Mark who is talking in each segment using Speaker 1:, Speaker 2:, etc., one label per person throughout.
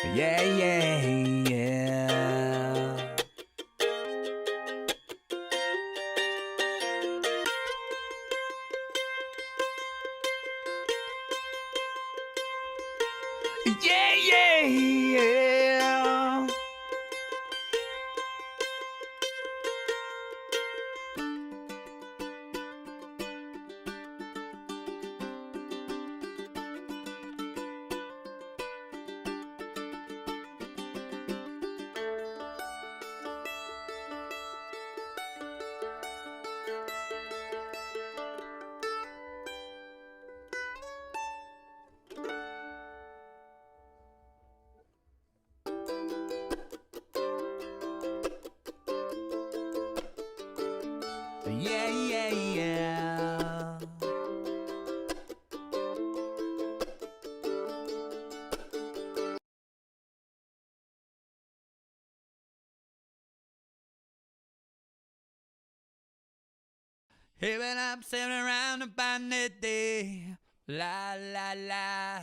Speaker 1: Yeah, yeah, yeah. Yeah, yeah, yeah. Yeah, yeah, yeah. Hey, when I'm sailing around upon that day, la la la.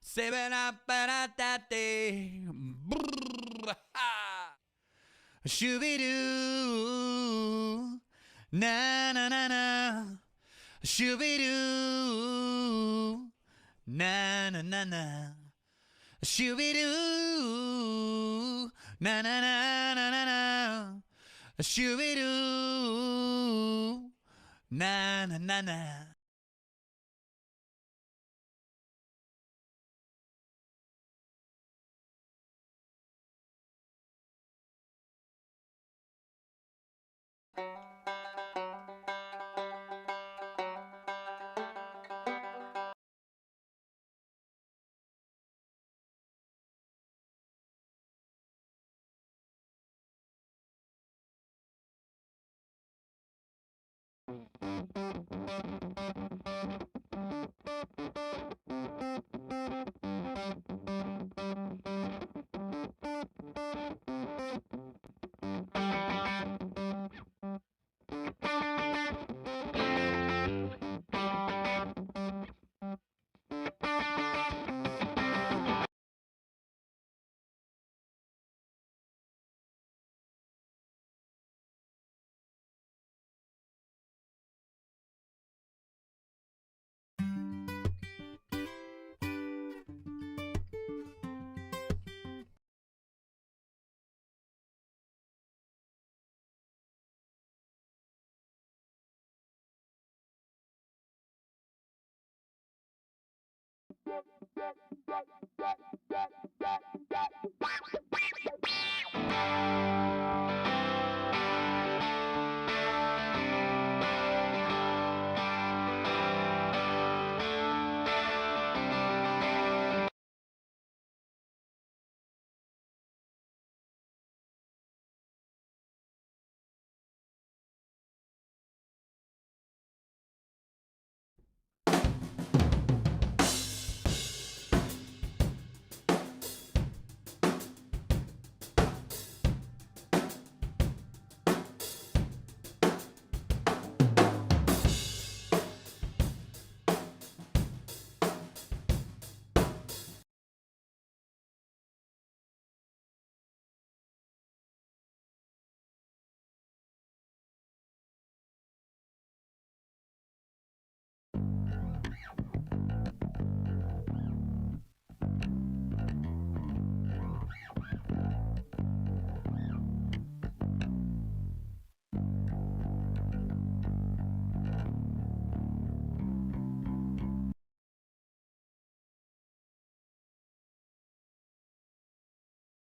Speaker 1: Sailing up and that day, brrr, ha. Shooby doo, na na na na. Shooby doo, na na na na. Shooby doo, na na na na na na. Shooby doo, na na na na.